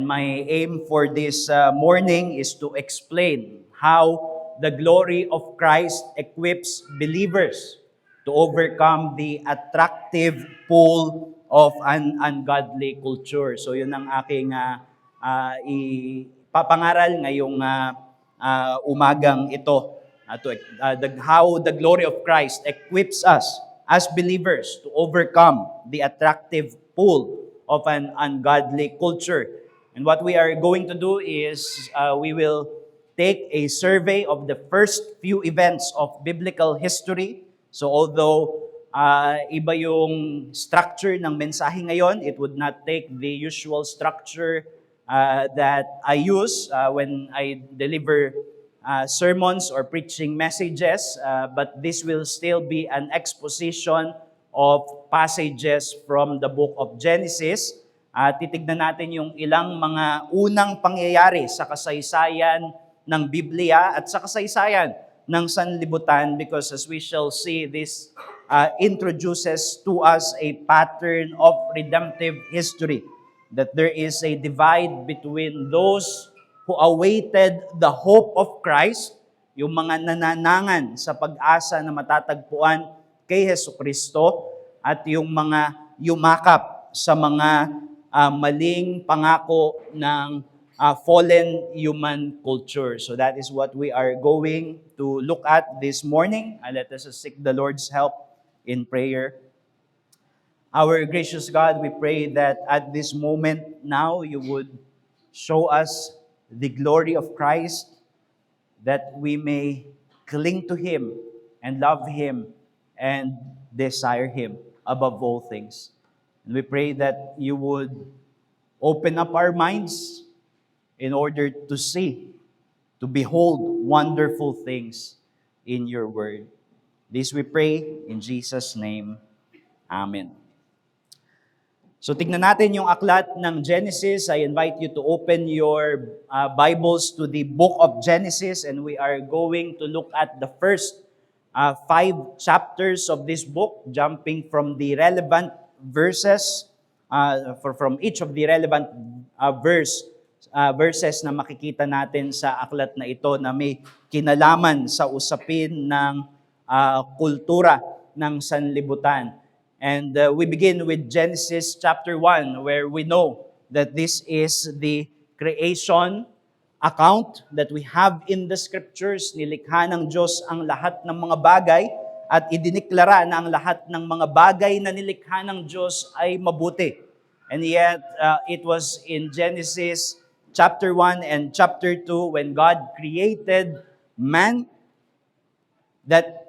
My aim for this morning is to explain how the glory of Christ equips believers to overcome the attractive pull of an ungodly culture. So yun ang aking ipapangaral ngayong umagang ito. How the glory of Christ equips us as believers to overcome the attractive pull of an ungodly culture. And what we are going to do is we will take a survey of the first few events of biblical history. So although iba yung structure ng mensahe ngayon, it would not take the usual structure that I use when I deliver sermons or preaching messages, but this will still be an exposition of passages from the book of Genesis. Titignan natin yung ilang mga unang pangyayari sa kasaysayan ng Biblia at sa kasaysayan ng sanlibutan, because as we shall see, this introduces to us a pattern of redemptive history, that there is a divide between those who awaited the hope of Christ, yung mga nananangan sa pag-asa na matatagpuan kay Hesukristo, at yung mga yumakap sa mga maling pangako ng fallen human culture. So that is what we are going to look at this morning. Let us seek the Lord's help in prayer. Our gracious God, we pray that at this moment now you would show us the glory of Christ, that we may cling to Him and love Him and desire Him above all things. And we pray that you would open up our minds in order to see, to behold wonderful things in your word. This we pray in Jesus' name. Amen. So tignan natin yung aklat ng Genesis. I invite you to open your Bibles to the book of Genesis, and we are going to look at the first 5 chapters of this book, jumping from the relevant verses, from each of the relevant verses na makikita natin sa aklat na ito na may kinalaman sa usapin ng kultura ng sanlibutan. And we begin with Genesis chapter 1, where we know that this is the creation account that we have in the scriptures. Nilikha ng Diyos ang lahat ng mga bagay at idiniklara na ang lahat ng mga bagay na nilikha ng Diyos ay mabuti. And yet, it was in Genesis chapter 1 and chapter 2 when God created man that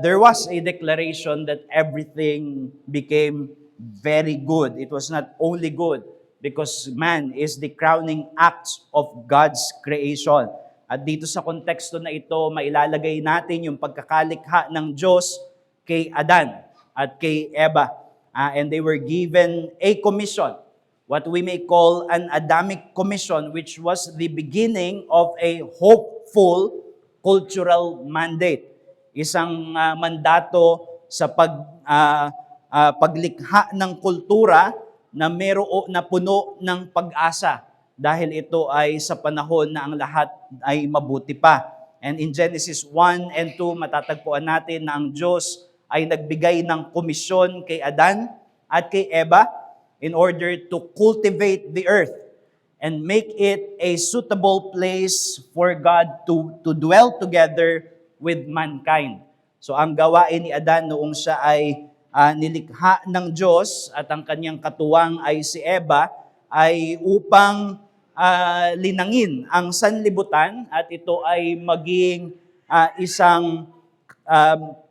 there was a declaration that everything became very good. It was not only good because man is the crowning act of God's creation. At dito sa konteksto na ito, mailalagay natin yung pagkakalikha ng Diyos kay Adan at kay Eva. And they were given a commission, what we may call an Adamic commission, which was the beginning of a hopeful cultural mandate. Isang mandato sa paglikha ng kultura na puno ng pag-asa, dahil ito ay sa panahon na ang lahat ay mabuti pa. And in Genesis 1 and 2, matatagpuan natin na ang Diyos ay nagbigay ng komisyon kay Adan at kay Eva in order to cultivate the earth and make it a suitable place for God to dwell together with mankind. So ang gawain ni Adan noong siya ay nilikha ng Diyos at ang kanyang katuwang ay si Eva ay upang linangin ang sanlibutan at ito ay maging isang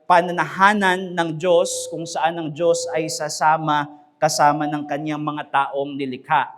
pananahanan ng Diyos kung saan ang Diyos ay kasama ng kanyang mga taong nilikha.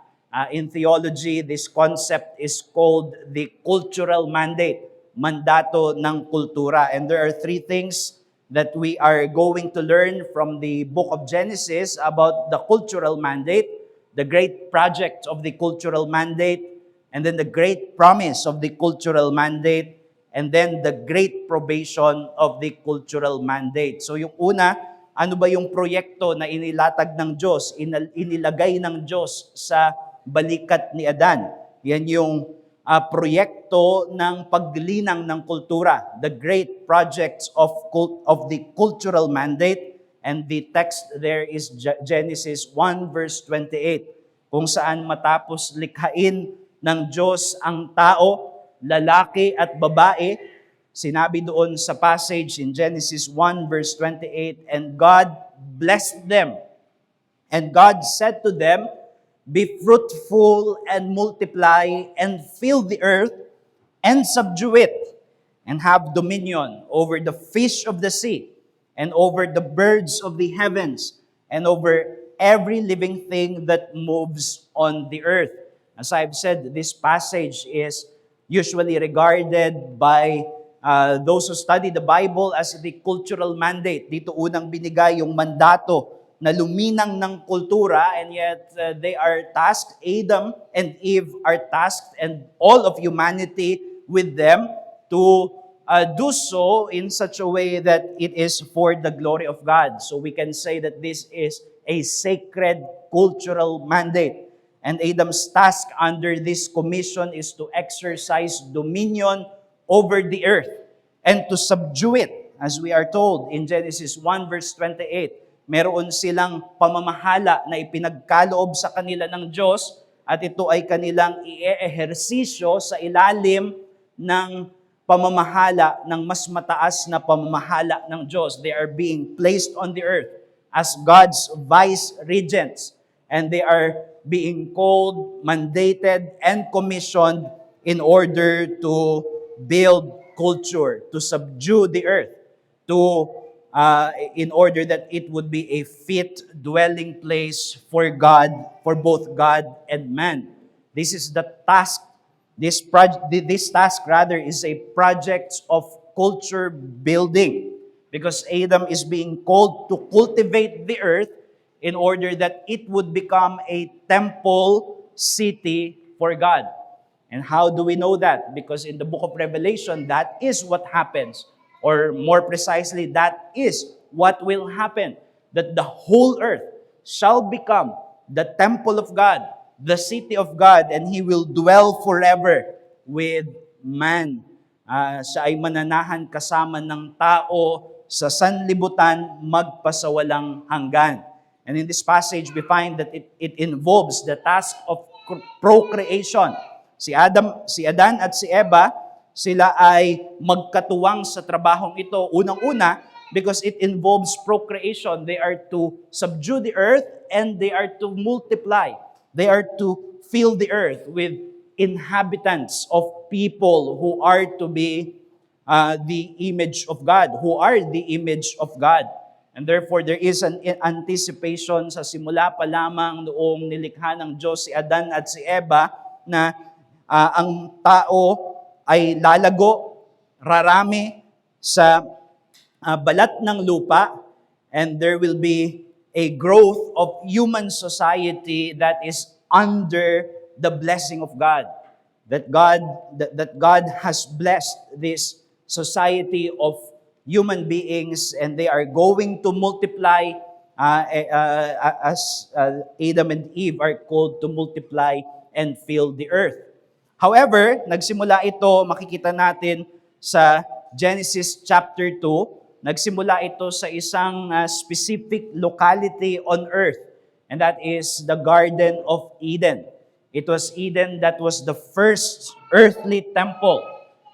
In theology, this concept is called the cultural mandate, mandato ng kultura. And there are 3 things that we are going to learn from the book of Genesis about the cultural mandate, the great project of the cultural mandate, and then the great promise of the cultural mandate, and then the great probation of the cultural mandate. So yung una, ano ba yung proyekto na inilatag ng Diyos, inilagay ng Diyos sa balikat ni Adan. Yan yung proyekto ng paglinang ng kultura, the great projects of the cultural mandate. And the text there is Genesis 1 verse 28, kung saan matapos likhain ng Diyos ang tao, lalaki at babae, sinabi doon sa passage in Genesis 1 verse 28, and God blessed them. And God said to them, be fruitful and multiply and fill the earth and subdue it and have dominion over the fish of the sea and over the birds of the heavens and over every living thing that moves on the earth. As I've said, this passage is usually regarded by those who study the Bible as the cultural mandate. Dito unang binigay yung mandato na luminang ng kultura, and yet they are tasked, Adam and Eve are tasked, and all of humanity with them to do so in such a way that it is for the glory of God. So we can say that this is a sacred cultural mandate. And Adam's task under this commission is to exercise dominion over the earth and to subdue it. As we are told in Genesis 1 verse 28, meron silang pamamahala na ipinagkaloob sa kanila ng Diyos at ito ay kanilang i-ehersisyo sa ilalim ng pamamahala ng mas mataas na pamamahala ng Diyos. They are being placed on the earth as God's vice regents, and they are being called, mandated, and commissioned in order to build culture, to subdue the earth, in order that it would be a fit dwelling place for God, for both God and man. This is the task. This task rather is a project of culture building, because Adam is being called to cultivate the earth in order that it would become a temple city for God. And how do we know that? Because in the book of Revelation, that is what happens. Or more precisely, that is what will happen. That the whole earth shall become the temple of God, the city of God, and He will dwell forever with man. Siya ay mananahan kasama ng tao sa sanlibutan magpasawalang hanggan. And in this passage, we find that it involves the task of procreation. Si Adan at si Eva, sila ay magkatuwang sa trabahong ito. Unang-una, because it involves procreation. They are to subdue the earth and they are to multiply. They are to fill the earth with inhabitants of people who are to be the image of God, who are the image of God. And therefore, there is an anticipation sa simula pa lamang noong nilikha ng Diyos si Adan at si Eva na ang tao ay lalago, rarami sa balat ng lupa, and there will be a growth of human society that is under the blessing of God. That God has blessed this society of human beings, and they are going to multiply as Adam and Eve are called to multiply and fill the earth. However, nagsimula ito, makikita natin sa Genesis chapter 2, nagsimula ito sa isang specific locality on earth, and that is the Garden of Eden. It was Eden that was the first earthly temple,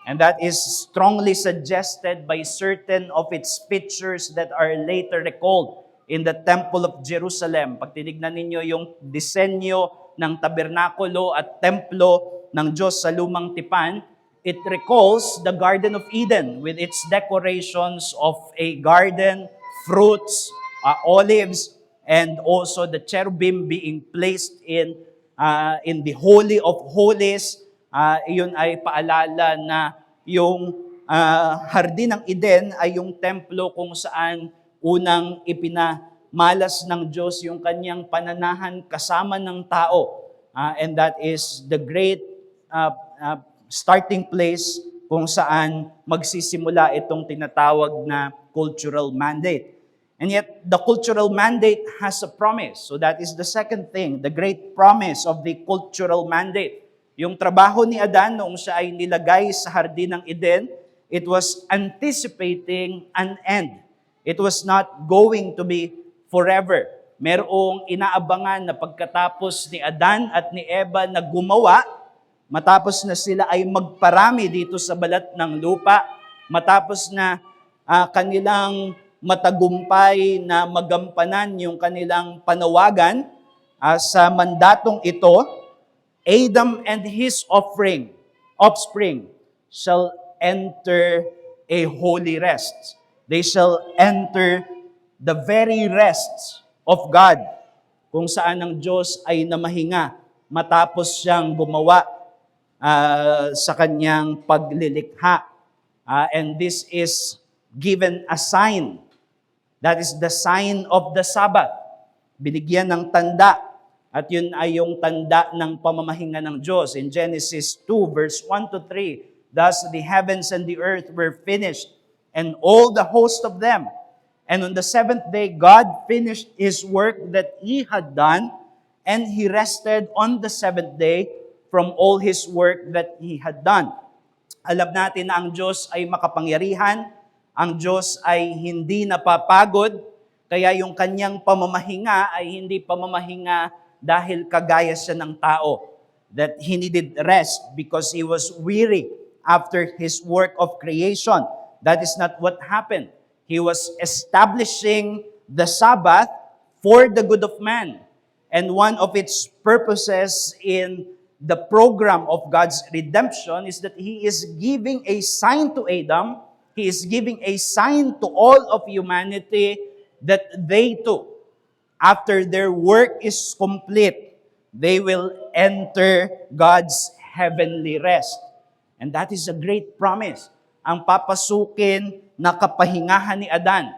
and that is strongly suggested by certain of its features that are later recalled in the Temple of Jerusalem. Pag tinignan ninyo yung disenyo ng tabernakulo at templo ng Diyos sa Lumang Tipan, it recalls the Garden of Eden with its decorations of a garden, fruits, olives, and also the cherubim being placed in the Holy of Holies. Iyon ay paalala na yung Hardin ng Eden ay yung templo kung saan unang ipinamalas ng Diyos yung kanyang pananahan kasama ng tao. And that is the great starting place kung saan magsisimula itong tinatawag na cultural mandate. And yet, the cultural mandate has a promise. So that is the second thing, the great promise of the cultural mandate. Yung trabaho ni Adan noong siya ay nilagay sa hardin ng Eden, it was anticipating an end. It was not going to be forever. Merong inaabangan na pagkatapos ni Adan at ni Eva na gumawa, matapos na sila ay magparami dito sa balat ng lupa, matapos na kanilang matagumpay na magampanan yung kanilang panawagan sa mandatong ito, Adam and his offspring shall enter a holy rest. They shall enter the very rest of God, kung saan ang Diyos ay namahinga matapos siyang gumawa sa kanyang paglilikha. And this is given a sign. That is the sign of the Sabbath. Binigyan ng tanda. At yun ay yung tanda ng pamamahinga ng Diyos. In Genesis 2, verse 1 to 3, thus the heavens and the earth were finished, and all the host of them. And on the seventh day, God finished His work that He had done, and He rested on the seventh day from all His work that He had done. Alam natin na ang Diyos ay makapangyarihan, ang Diyos ay hindi napapagod, kaya yung kanyang pamamahinga ay hindi pamamahinga dahil kagaya siya ng tao. That He needed rest because He was weary after His work of creation. That is not what happened. He was establishing the Sabbath for the good of man. And one of its purposes in the program of God's redemption is that He is giving a sign to Adam, He is giving a sign to all of humanity that they too, after their work is complete, they will enter God's heavenly rest. And that is a great promise. Ang papasukin na kapahingahan ni Adan,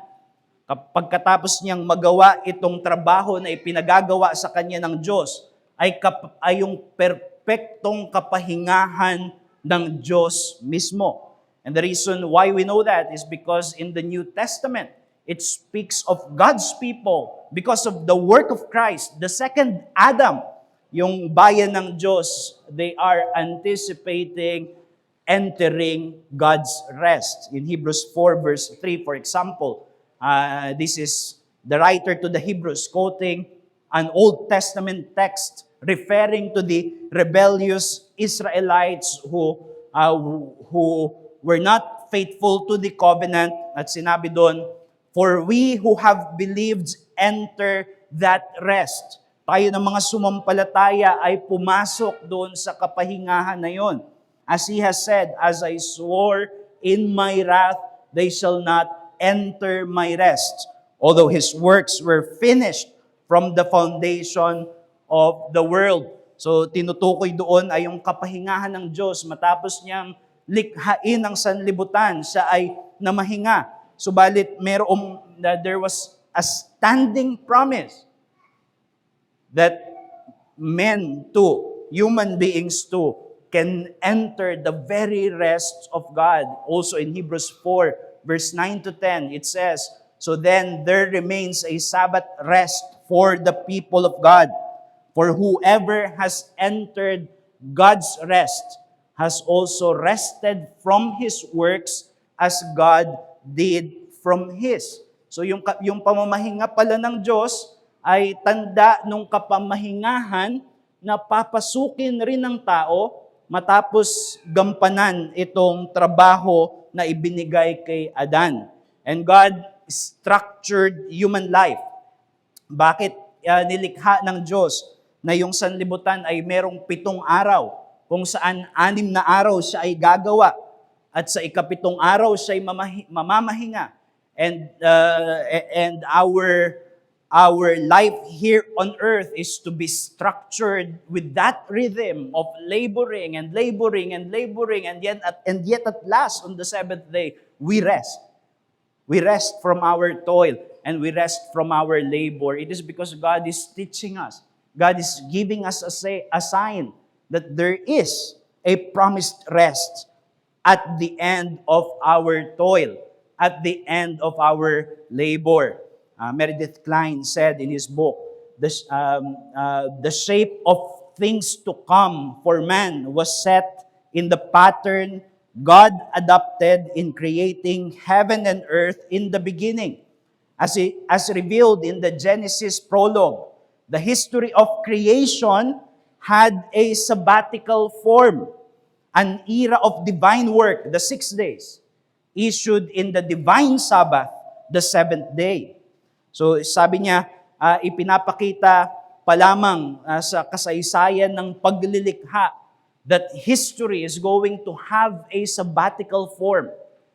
pagkatapos niyang magawa itong trabaho na ipinagagawa sa kanya ng Diyos, ay yung perpektong kapahingahan ng Diyos mismo. And the reason why we know that is because in the New Testament, it speaks of God's people because of the work of Christ. The second Adam, yung bayan ng Diyos, they are anticipating entering God's rest. In Hebrews 4 verse 3, for example, this is the writer to the Hebrews quoting an Old Testament text referring to the rebellious Israelites who were not faithful to the covenant. At sinabi doon, for we who have believed enter that rest. Tayo ng mga sumampalataya ay pumasok doon sa kapahingahan na yon. As He has said, as I swore in my wrath, they shall not enter my rest. Although His works were finished from the foundation of the world. So tinutukoy doon ay yung kapahingahan ng Diyos. Matapos niyang likhain ang sanlibutan, siya ay namahinga. Subalit there was a standing promise that men too, human beings too, can enter the very rest of God. Also in Hebrews 4, verse 9 to 10, it says, so then there remains a Sabbath rest for the people of God. For whoever has entered God's rest has also rested from his works as God did from His. So yung pamamahinga pala ng Diyos ay tanda nung kapamahingahan na papasukin rin ng tao matapos gampanan itong trabaho na ibinigay kay Adan. And God structured human life. Bakit nilikha ng Diyos na yung sanlibutan ay merong 7 araw, kung saan 6 na araw siya ay gagawa at sa ika-7 araw siya ay mamamahinga. And our life here on earth is to be structured with that rhythm of laboring and laboring and laboring, and yet at last on the seventh day we rest. We rest from our toil and we rest from our labor. It is because God is teaching us. God is giving us a sign that there is a promised rest at the end of our toil, at the end of our labor. Meredith Kline said in his book, the shape of things to come for man was set in the pattern God adopted in creating heaven and earth in the beginning. As revealed in the Genesis prologue, the history of creation had a sabbatical form, an era of divine work, the 6 days, issued in the divine Sabbath, the 7th day. So sabi niya, ipinapakita pa lamang sa kasaysayan ng paglilikha that history is going to have a sabbatical form.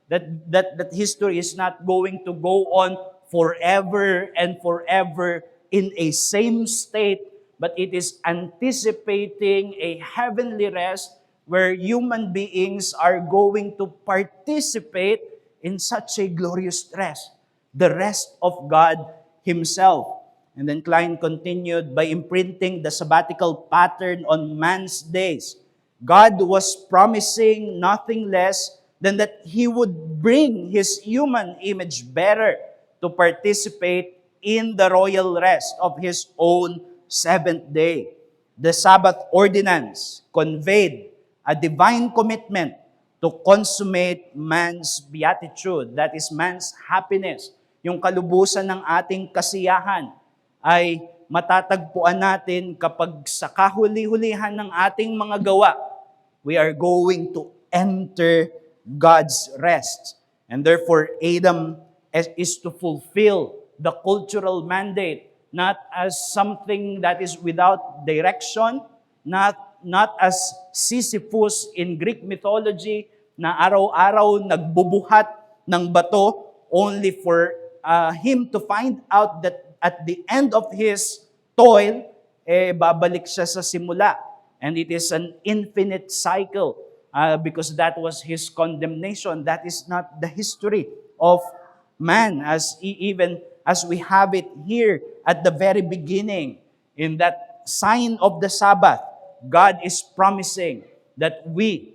That history is not going to go on forever and forever in a same state, but it is anticipating a heavenly rest where human beings are going to participate in such a glorious rest, the rest of God Himself. And then Klein continued by imprinting the sabbatical pattern on man's days. God was promising nothing less than that He would bring His human image bearer to participate in the royal rest of His own 7th day. The Sabbath ordinance conveyed a divine commitment to consummate man's beatitude, that is man's happiness. Yung kalubusan ng ating kasiyahan ay matatagpuan natin kapag sa kahuli-hulihan ng ating mga gawa, we are going to enter God's rest. And therefore, Adam is to fulfill the cultural mandate, not as something that is without direction, not as Sisyphus in Greek mythology, na araw-araw nagbubuhat ng bato only for him to find out that at the end of his toil, babalik siya sa simula. And it is an infinite cycle because that was his condemnation. That is not the history of man, even as we have it here at the very beginning. In that sign of the Sabbath, God is promising that we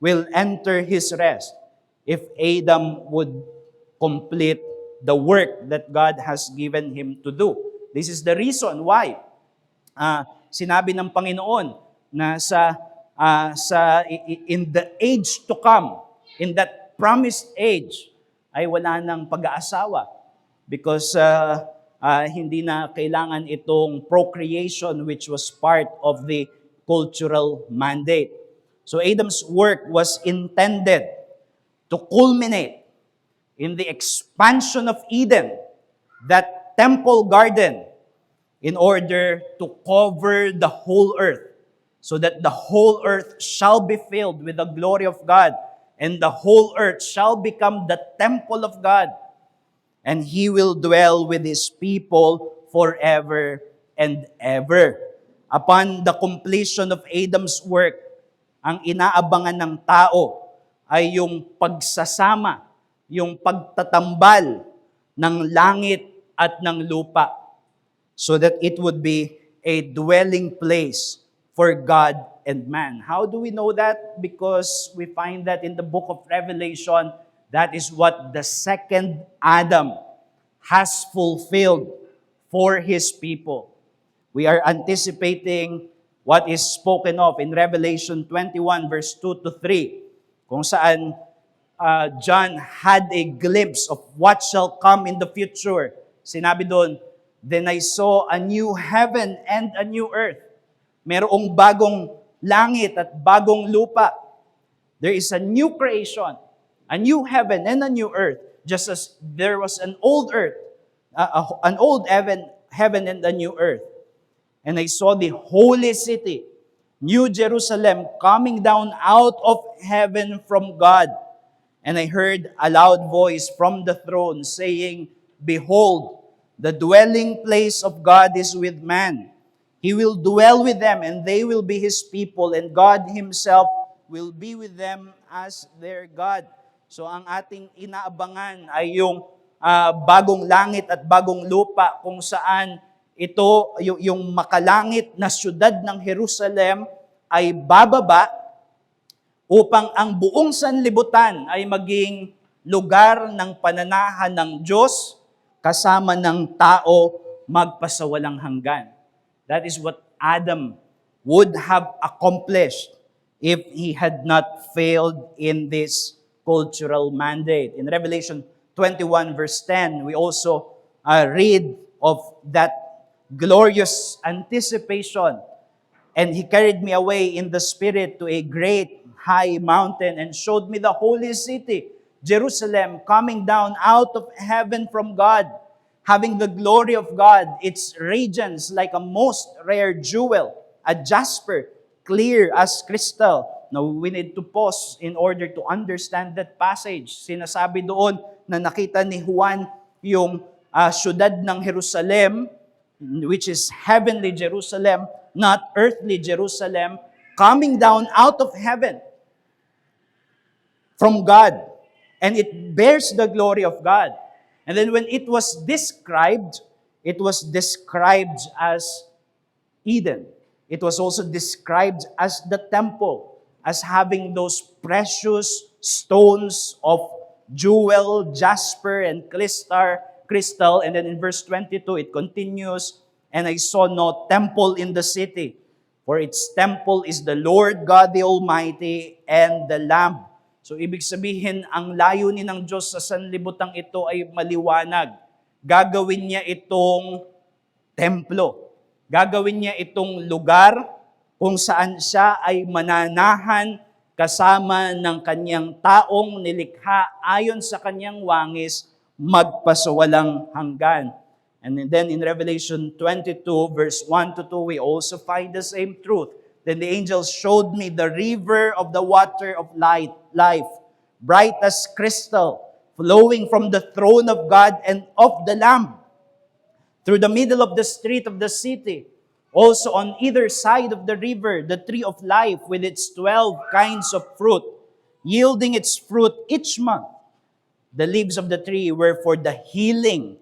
will enter His rest if Adam would complete the work that God has given him to do. This is the reason why sinabi ng Panginoon na in the age to come, in that promised age, ay wala nang pag-aasawa because hindi na kailangan itong procreation which was part of the cultural mandate. So Adam's work was intended to culminate in the expansion of Eden, that temple garden, in order to cover the whole earth, so that the whole earth shall be filled with the glory of God, and the whole earth shall become the temple of God, and He will dwell with His people forever and ever. Upon the completion of Adam's work, ang inaabangan ng tao ay yung pagsasama, yung pagtatambal ng langit at ng lupa, so that it would be a dwelling place for God and man. How do we know that? Because we find that in the book of Revelation, that is what the second Adam has fulfilled for his people. We are anticipating what is spoken of in Revelation 21 verse 2 to 3, kung saan John had a glimpse of what shall come in the future. Sinabi doon, "Then I saw a new heaven and a new earth." Merong bagong langit at bagong lupa. There is a new creation, a new heaven and a new earth, just as there was an old earth, an old heaven and a new earth. And I saw the holy city, New Jerusalem, coming down out of heaven from God. And I heard a loud voice from the throne saying, "Behold, the dwelling place of God is with man. He will dwell with them, and they will be His people, and God Himself will be with them as their God." So ang ating inaabangan ay yung bagong langit at bagong lupa, kung saan ito, yung makalangit na syudad ng Jerusalem ay bababa upang ang buong sanlibutan ay maging lugar ng pananahan ng Diyos, kasama ng tao magpasawalang hanggan. That is what Adam would have accomplished if he had not failed in this cultural mandate. In Revelation 21 verse 10, we also read of that glorious anticipation. And he carried me away in the Spirit to a great high mountain and showed me the holy city, Jerusalem, coming down out of heaven from God, having the glory of God. Its radiance like a most rare jewel, a jasper, clear as crystal. Now, we need to pause in order to understand that passage. Sinasabi doon na nakita ni Juan yung syudad ng Jerusalem, which is heavenly Jerusalem, not earthly Jerusalem, coming down out of heaven from God. And it bears the glory of God. And then when it was described as Eden. It was also described as the temple, as having those precious stones of jewel, jasper, and crystal. And then in verse 22, it continues, and I saw no temple in the city, for its temple is the Lord God the Almighty and the Lamb. So ibig sabihin, ang layunin ng Diyos sa sanlibutang ito ay maliwanag. Gagawin niya itong templo. Gagawin niya itong lugar kung saan siya ay mananahan kasama ng kanyang taong nilikha ayon sa kanyang wangis magpasawalang hanggan. And then in Revelation 22 verse 1 to 2, we also find the same truth. Then the angel showed me the river of the water of life, bright as crystal, flowing from the throne of God and of the Lamb, through the middle of the street of the city. Also on either side of the river, the tree of life with its 12 kinds of fruit, yielding its fruit each month. The leaves of the tree were for the healing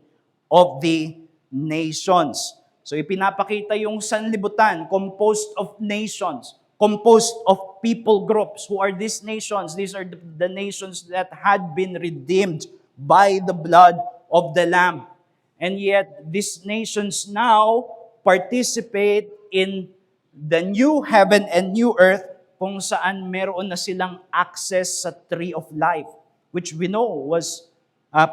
of the nations. So ipinapakita yung sanlibutan, composed of nations, composed of people groups. Who are these nations? These are the nations that had been redeemed by the blood of the Lamb. And yet, these nations now participate in the new heaven and new earth kung saan meron na silang access sa tree of life, which we know was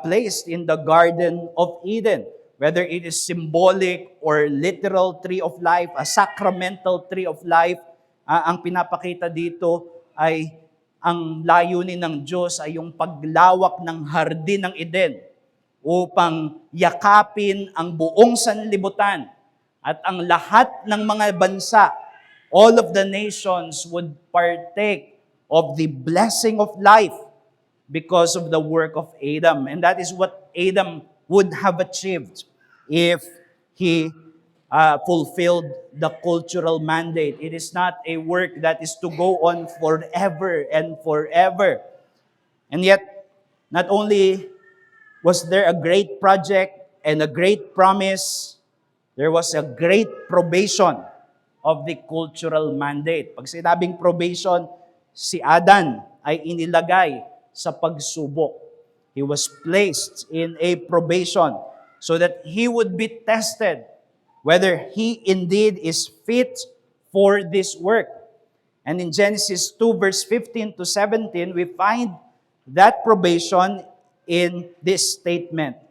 placed in the Garden of Eden. Whether it is symbolic or literal tree of life, a sacramental tree of life, ang pinapakita dito ay ang layunin ng Diyos ay yung paglawak ng hardin ng Eden upang yakapin ang buong sanlibutan at ang lahat ng mga bansa, all of the nations would partake of the blessing of life because of the work of Adam. And that is what Adam would have achieved if he fulfilled the cultural mandate. It is not a work that is to go on forever and forever. And yet, not only was there a great project and a great promise, there was a great probation of the cultural mandate. Pag sinabing probation, si Adan ay inilagay sa pagsubok. He was placed in a probation so that he would be tested whether he indeed is fit for this work. And in Genesis 2 verse 15 to 17, we find that probation in this statement.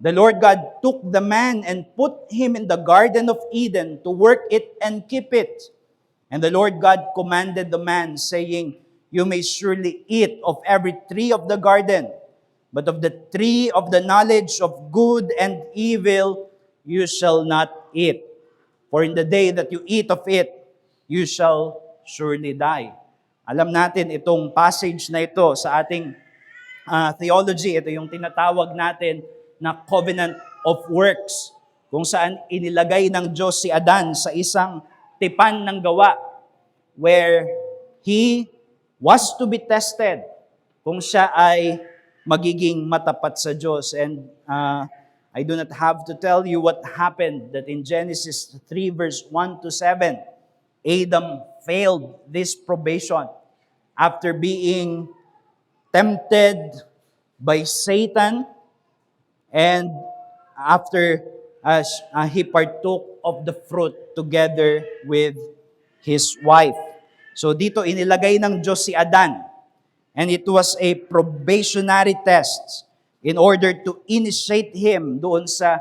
The Lord God took the man and put him in the Garden of Eden to work it and keep it. And the Lord God commanded the man, saying, "You may surely eat of every tree of the garden, but of the tree of the knowledge of good and evil you shall not eat. For in the day that you eat of it, you shall surely die." Alam natin itong passage na ito sa ating theology. Ito yung tinatawag natin na covenant of works, kung saan inilagay ng Diyos si Adan sa isang tipan ng gawa where he was to be tested kung siya ay magiging matapat sa Diyos. And I do not have to tell you what happened, that in Genesis 3 verse 1 to 7, Adam failed this probation after being tempted by Satan and after he partook of the fruit together with his wife. So dito inilagay ng Diyos si Adan, and it was a probationary test in order to initiate him doon sa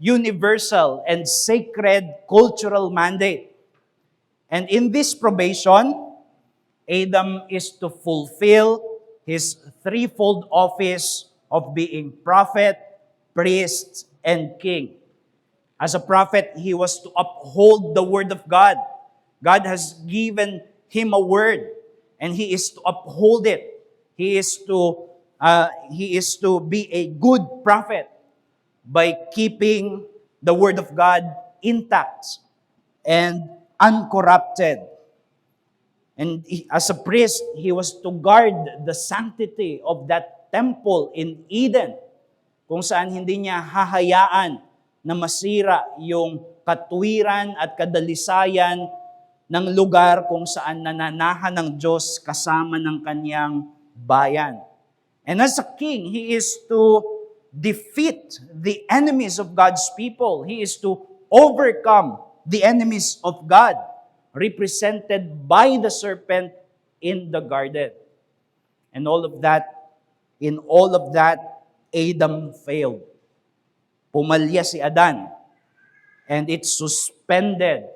universal and sacred cultural mandate. And in this probation, Adam is to fulfill his threefold office of being prophet, priest, and king. As a prophet, he was to uphold the word of God. God has given him a word, and he is to uphold it. He is to be a good prophet by keeping the word of God intact and uncorrupted. And as a priest, he was to guard the sanctity of that temple in Eden, kung saan hindi niya hahayaan na masira yung katwiran at kadalisayan ng lugar kung saan nananahan ng Diyos kasama ng kanyang bayan. And as a king, he is to defeat the enemies of God's people. He is to overcome the enemies of God, represented by the serpent in the garden. And in all of that, Adam failed. Pumalya si Adan, and it suspended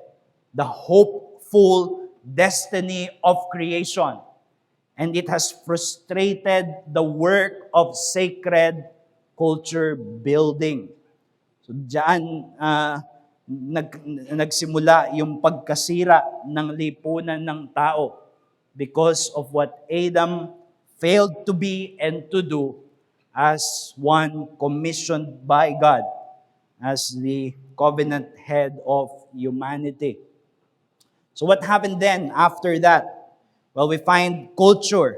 the hopeful destiny of creation. And it has frustrated the work of sacred culture building. So diyan, nagsimula yung pagkasira ng lipunan ng tao because of what Adam failed to be and to do as one commissioned by God as the covenant head of humanity. So what happened then after that? Well, we find culture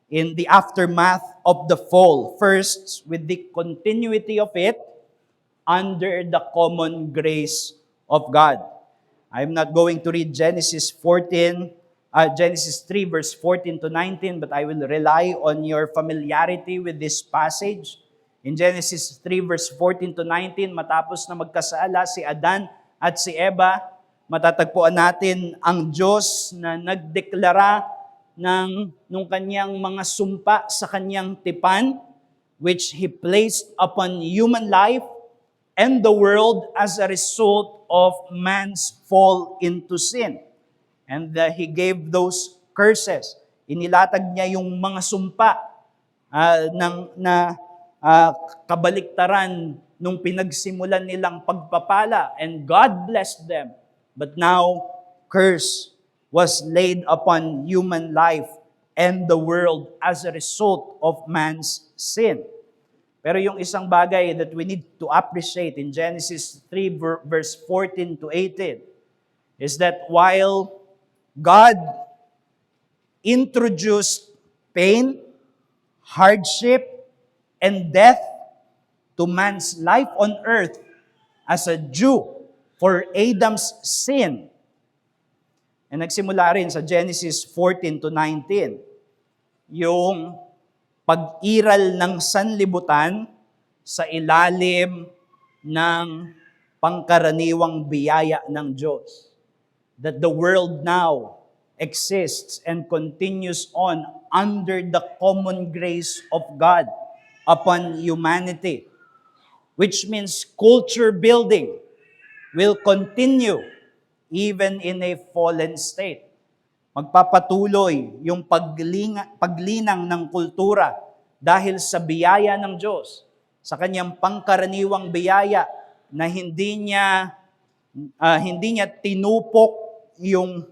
in the aftermath of the fall. First, with the continuity of it, under the common grace of God. I'm not going to read Genesis 3 verse 14 to 19, but I will rely on your familiarity with this passage. In Genesis 3 verse 14 to 19, matapos na magkasala si Adan at si Eva, matatagpuan natin ang Diyos na nagdeklara nung kanyang mga sumpa sa kanyang tipan, which He placed upon human life and the world as a result of man's fall into sin. And He gave those curses. Inilatag niya yung mga sumpa kabaliktaran nung pinagsimulan nilang pagpapala. And God blessed them. But now, curse was laid upon human life and the world as a result of man's sin. Pero yung isang bagay that we need to appreciate in Genesis 3 verse 14 to 18 is that while God introduced pain, hardship, and death to man's life on earth as a due for Adam's sin, and nagsimula rin sa Genesis 14 to 19, yung pag-iral ng sanlibutan sa ilalim ng pangkaraniwang biyaya ng Diyos. That the world now exists and continues on under the common grace of God upon humanity. Which means culture building will continue even in a fallen state. Magpapatuloy yung paglinang ng kultura dahil sa biyaya ng Diyos, sa kanyang pangkaraniwang biyaya na hindi niya tinupok yung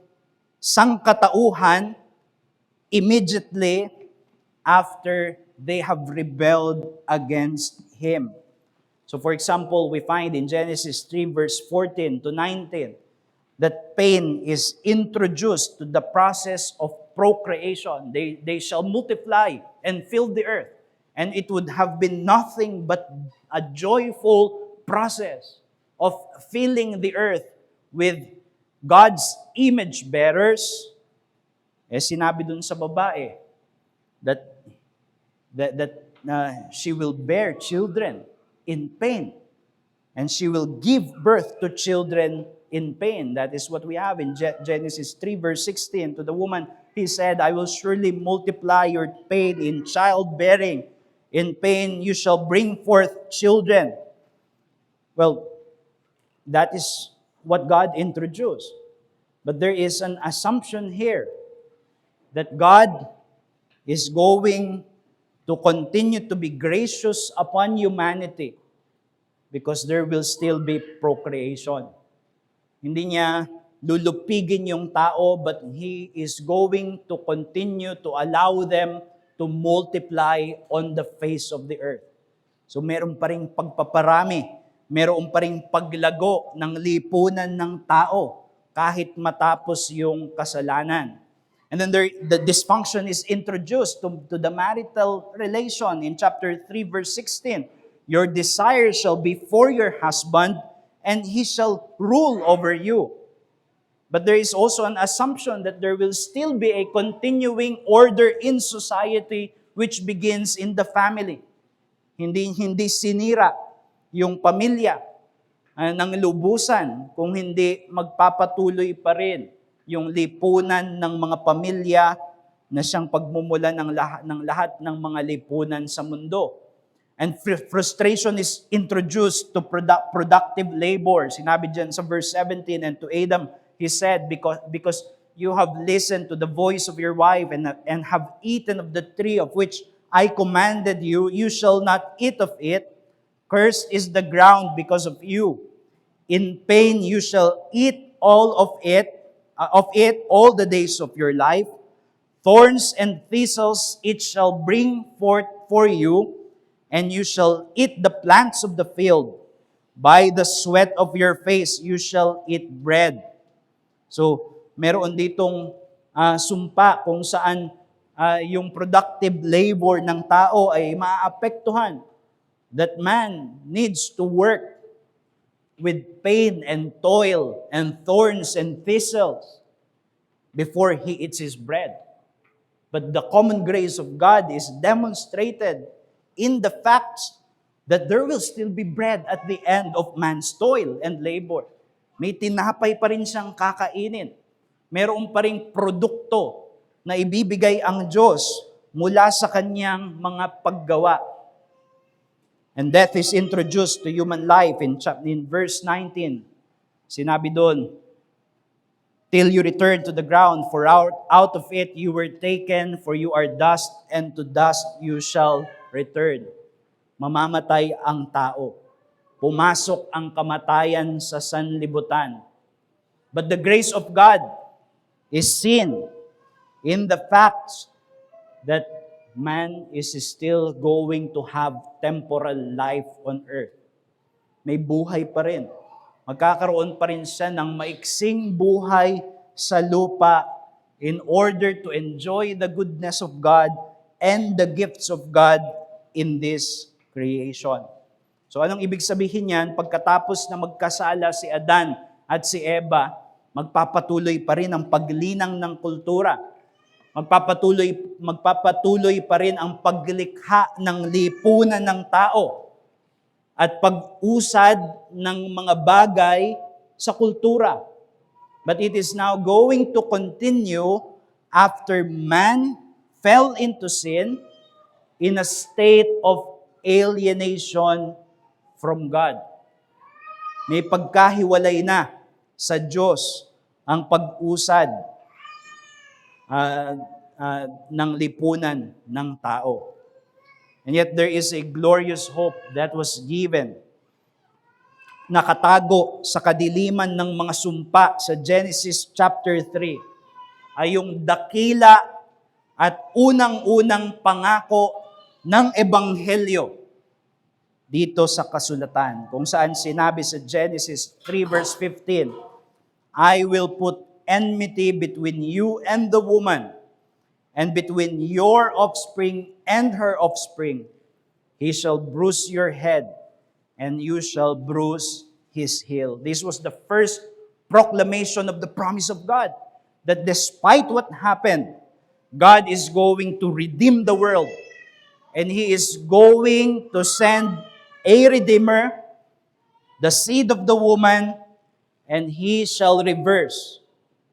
sangkatauhan immediately after they have rebelled against Him. So for example, we find in Genesis 3 verse 14 to 19, that pain is introduced to the process of procreation. They shall multiply and fill the earth. And it would have been nothing but a joyful process of filling the earth with God's image bearers. Sinabi dun sa babae that she will bear children in pain. And she will give birth to children in pain. That is what we have in Genesis 3 verse 16. To the woman, he said, I will surely multiply your pain in childbearing. In pain you shall bring forth children. Well, that is what God introduced. But there is an assumption here that God is going to continue to be gracious upon humanity because there will still be procreation. Hindi niya lulupigin yung tao, but He is going to continue to allow them to multiply on the face of the earth. So meron pa ring pagpaparami, meron pa ring paglago ng lipunan ng tao kahit matapos yung kasalanan. And then the dysfunction is introduced to the marital relation in chapter 3 verse 16. Your desire shall be for your husband, and he shall rule over you. But there is also an assumption that there will still be a continuing order in society which begins in the family. Hindi sinira yung pamilya ng lubusan kung hindi magpapatuloy pa rin yung lipunan ng mga pamilya na siyang pagmumulan ng lahat ng mga lipunan sa mundo. And frustration is introduced to productive labor. Sinabi dyan sa verse 17, and to Adam, he said, because you have listened to the voice of your wife and have eaten of the tree of which I commanded you, you shall not eat of it. Cursed is the ground because of you. In pain you shall eat all of it all the days of your life. Thorns and thistles it shall bring forth for you, and you shall eat the plants of the field. By the sweat of your face you shall eat bread. So, meron ditong sumpa kung saan yung productive labor ng tao ay maaapektuhan. That man needs to work with pain and toil and thorns and thistles before he eats his bread. But the common grace of God is demonstrated in the facts that there will still be bread at the end of man's toil and labor. May tinapay pa rin siyang kakainin. Meron pa ring produkto na ibibigay ang Diyos mula sa kanyang mga paggawa. And death is introduced to human life in verse 19. Sinabi doon, till you return to the ground, for out of it you were taken, for you are dust, and to dust you shall return. Mamamatay ang tao. Pumasok ang kamatayan sa sanlibutan. But the grace of God is seen in the fact that man is still going to have temporal life on earth. May buhay pa rin. Magkakaroon pa rin siya ng maiksing buhay sa lupa in order to enjoy the goodness of God and the gifts of God in this creation. So anong ibig sabihin niyan? Pagkatapos na magkasala si Adan at si Eva, magpapatuloy pa rin ang paglinang ng kultura. Magpapatuloy pa rin ang paglikha ng lipunan ng tao at pag-usad ng mga bagay sa kultura. But it is now going to continue after man fell into sin in a state of alienation from God. May pagkahiwalay na sa Diyos ang pag-usad ng lipunan ng tao. And yet there is a glorious hope that was given. Nakatago sa kadiliman ng mga sumpa sa Genesis chapter 3 ay yung dakila at unang-unang pangako ng Ebanghelyo dito sa kasulatan, kung saan sinabi sa Genesis 3 verse 15, I will put enmity between you and the woman, and between your offspring and her offspring. He shall bruise your head, and you shall bruise his heel. This was the first proclamation of the promise of God, that despite what happened, God is going to redeem the world, and He is going to send a Redeemer, the seed of the woman, and he shall reverse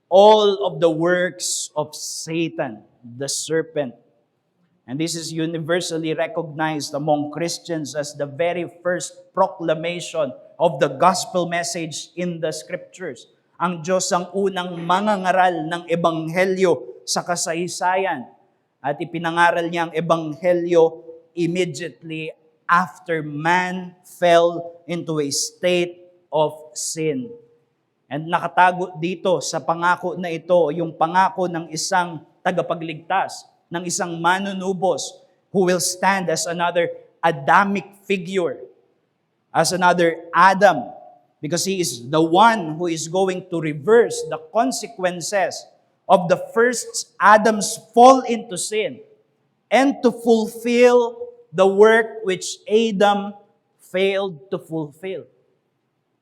all of the works of Satan, the serpent. And this is universally recognized among Christians as the very first proclamation of the gospel message in the scriptures. Ang Diyos ang unang mangangaral ng ebanghelyo sa kasaysayan at ipinangaral niya ang ebanghelyo immediately after man fell into a state of sin. And nakatago dito sa pangako na ito, yung pangako ng isang tagapagligtas, ng isang manunubos who will stand as another Adamic figure, as another Adam, because he is the one who is going to reverse the consequences of the first Adam's fall into sin and to fulfill the work which Adam failed to fulfill.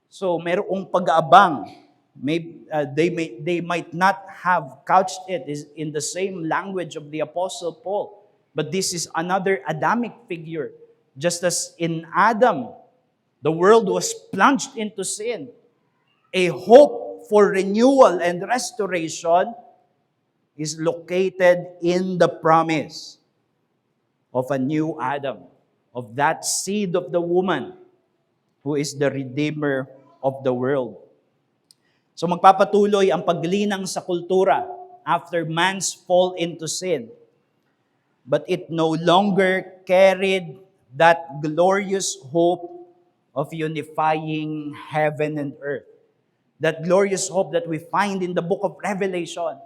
So, mayroong pag-aabang. They might not have couched it in the same language of the Apostle Paul, but this is another Adamic figure. Just as in Adam, the world was plunged into sin. A hope for renewal and restoration is located in the promise of a new Adam, of that seed of the woman who is the Redeemer of the world. So magpapatuloy ang paglinang sa kultura after man's fall into sin. But it no longer carried that glorious hope of unifying heaven and earth. That glorious hope that we find in the book of Revelation,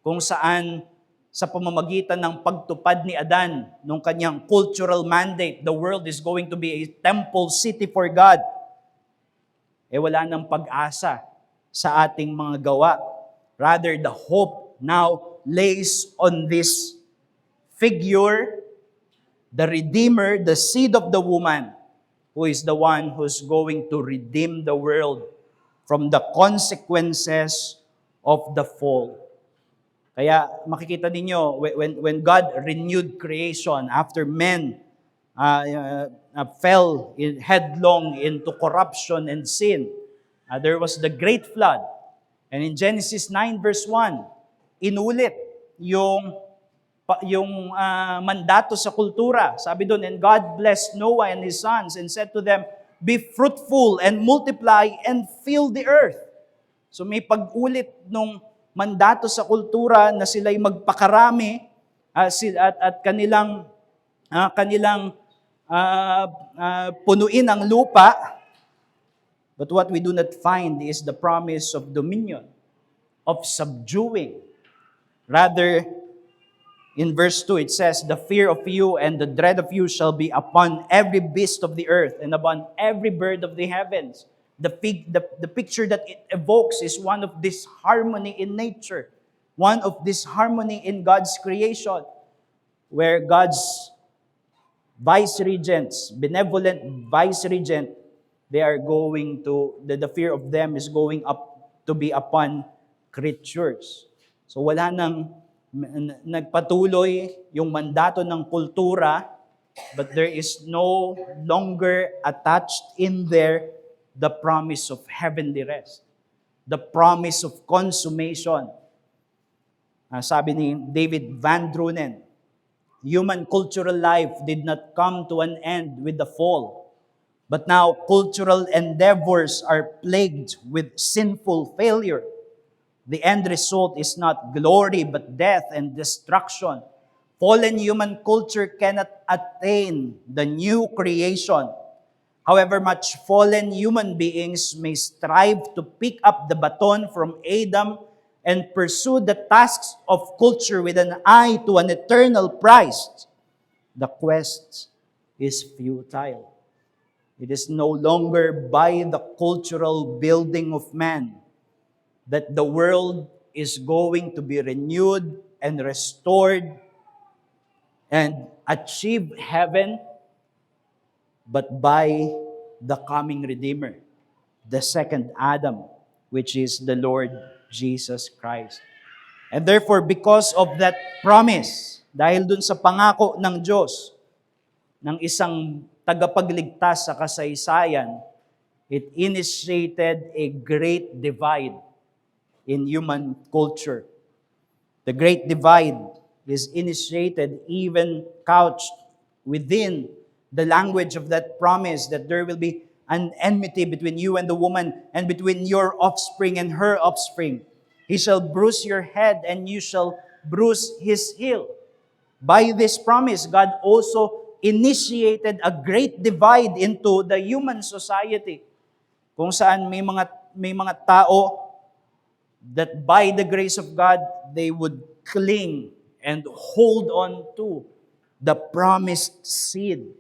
kung saan sa pamamagitan ng pagtupad ni Adan, nung kanyang cultural mandate, the world is going to be a temple city for God. Wala nang pag-asa sa ating mga gawa. Rather, the hope now lays on this figure, the Redeemer, the seed of the woman, who is the one who's going to redeem the world from the consequences of the fall. Kaya makikita ninyo, when God renewed creation after men fell headlong into corruption and sin, there was the great flood. And in Genesis 9 verse 1, inulit yung mandato sa kultura. Sabi doon, and God blessed Noah and his sons and said to them, be fruitful and multiply and fill the earth. So may pag-ulit nung mandato sa kultura na sila'y magpakarami at kanilang punuin ang lupa. But what we do not find is the promise of dominion, of subduing. Rather, in verse 2, it says, the fear of you and the dread of you shall be upon every beast of the earth and upon every bird of the heavens. The picture that it evokes is one of this harmony in nature, one of this harmony in God's creation, where God's vice-regents, benevolent vice-regent, they are going to, the fear of them is going up to be upon creatures. So wala nang nagpatuloy yung mandato ng kultura, but there is no longer attached in there the promise of heavenly rest, the promise of consummation. Sabi ni David Van Drunen, human cultural life did not come to an end with the fall, but now cultural endeavors are plagued with sinful failure. The end result is not glory, but death and destruction. Fallen human culture cannot attain the new creation. However much fallen human beings may strive to pick up the baton from Adam and pursue the tasks of culture with an eye to an eternal prize, the quest is futile. It is no longer by the cultural building of man that the world is going to be renewed and restored and achieve heaven, but by the coming Redeemer, the second Adam, which is the Lord Jesus Christ. And therefore, because of that promise, dahil dun sa pangako ng Diyos, ng isang tagapagligtas sa kasaysayan, it initiated a great divide in human culture. The great divide is initiated, even couched within the language of that promise, that there will be an enmity between you and the woman, and between your offspring and her offspring. He shall bruise your head, and you shall bruise his heel. By this promise, God also initiated a great divide into the human society, kung saan may mga tao that by the grace of God, they would cling and hold on to the promised seed.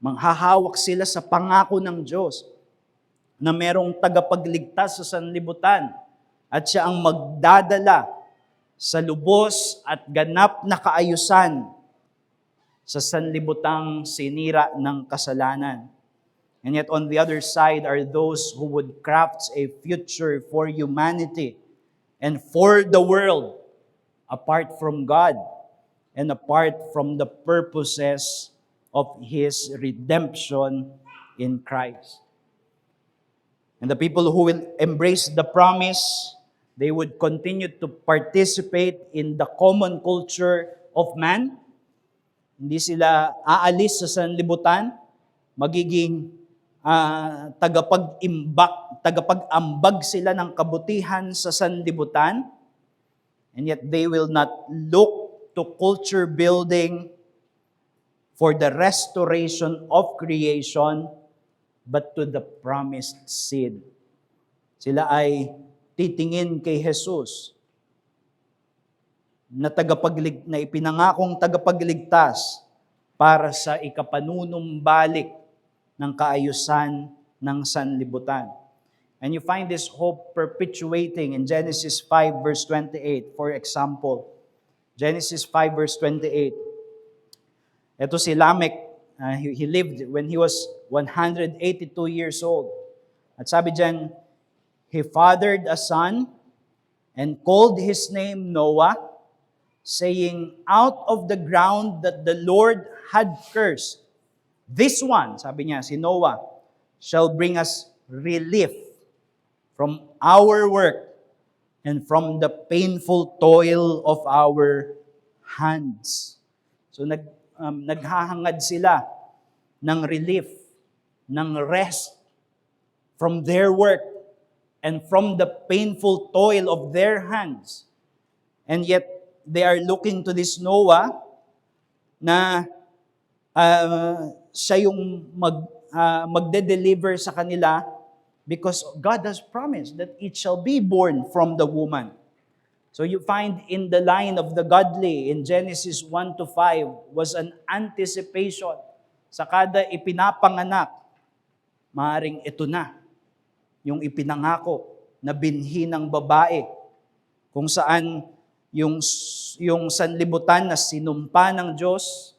Manghahawak sila sa pangako ng Diyos na merong tagapagligtas sa sanlibutan at siya ang magdadala sa lubos at ganap na kaayusan sa sanlibutang sinira ng kasalanan. And yet on the other side are those who would craft a future for humanity and for the world apart from God and apart from the purposes of His redemption in Christ. And the people who will embrace the promise, they would continue to participate in the common culture of man. Hindi sila aalis sa sanlibutan, magiging tagapag-ambag sila ng kabutihan sa sanlibutan, and yet they will not look to culture building for the restoration of creation, but to the promised seed. Sila ay titingin kay Jesus na ipinangakong tagapagligtas para sa ikapanunumbalik ng kaayusan ng sanlibutan. And you find this hope perpetuating in Genesis 5 verse 28. For example, Genesis 5 verse 28. Ito si Lamech, he lived when he was 182 years old. At sabi diyan, he fathered a son and called his name Noah, saying, out of the ground that the Lord had cursed, this one, sabi niya, si Noah, shall bring us relief from our work and from the painful toil of our hands. So naghahangad sila ng relief, ng rest from their work and from the painful toil of their hands. And yet, they are looking to this Noah na siya yung magde-deliver sa kanila because God has promised that it shall be born from the woman. So you find in the line of the godly in Genesis 1 to 5 was an anticipation sa kada ipinapanganak. Maaring ito na yung ipinangako na binhi ng babae kung saan yung sanlibutan na sinumpa ng Diyos,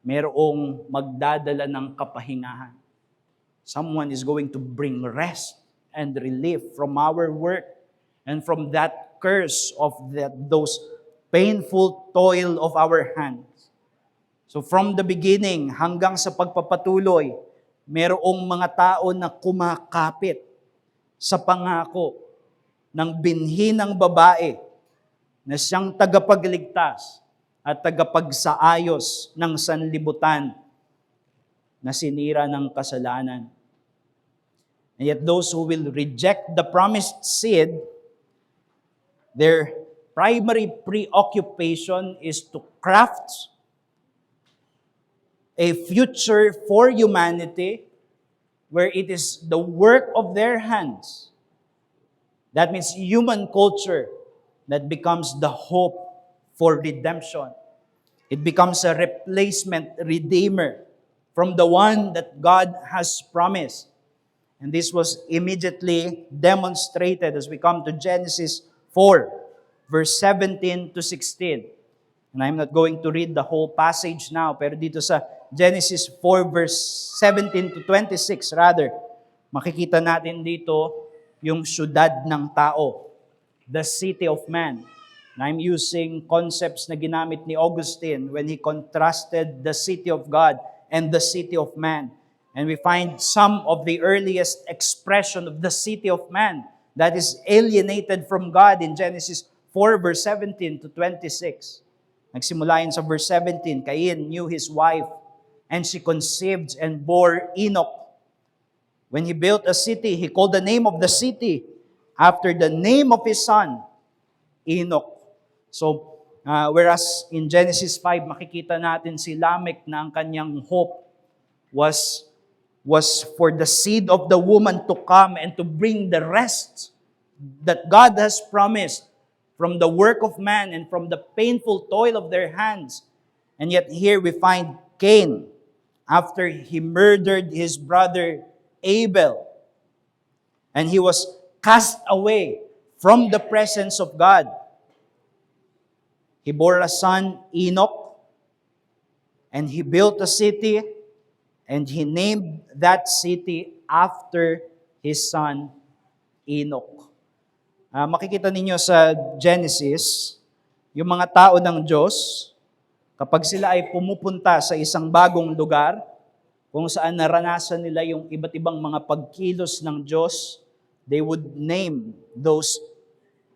merong magdadala ng kapahingahan. Someone is going to bring rest and relief from our work and from that curse of those painful toil of our hands. So from the beginning hanggang sa pagpapatuloy, merong mga tao na kumakapit sa pangako ng binhi ng babae na siyang tagapagligtas at tagapagsaayos ng sanlibutan na sinira ng kasalanan. And yet those who will reject the promised seed, their primary preoccupation is to craft a future for humanity where it is the work of their hands. That means human culture that becomes the hope for redemption. It becomes a replacement redeemer from the one that God has promised. And this was immediately demonstrated as we come to Genesis 4, verse 17 to 16. And I'm not going to read the whole passage now, pero dito sa Genesis 4, verse 17 to 26, rather, makikita natin dito yung syudad ng tao, the city of man. And I'm using concepts na ginamit ni Augustine when he contrasted the city of God and the city of man. And we find some of the earliest expression of the city of man that is alienated from God in Genesis 4 verse 17 to 26. Nagsimula yun sa verse 17, Cain knew his wife, and she conceived and bore Enoch. When he built a city, he called the name of the city after the name of his son, Enoch. So, whereas in Genesis 5, makikita natin si Lamech na ang kanyang hope was for the seed of the woman to come and to bring the rest that God has promised from the work of man and from the painful toil of their hands. And yet here we find Cain, after he murdered his brother Abel, and he was cast away from the presence of God. He bore a son, Enoch, and he built a city, and he named that city after his son, Enoch. Makikita ninyo sa Genesis, yung mga tao ng Diyos, kapag sila ay pumupunta sa isang bagong lugar, kung saan naranasan nila yung iba't ibang mga pagkilos ng Diyos, they would name those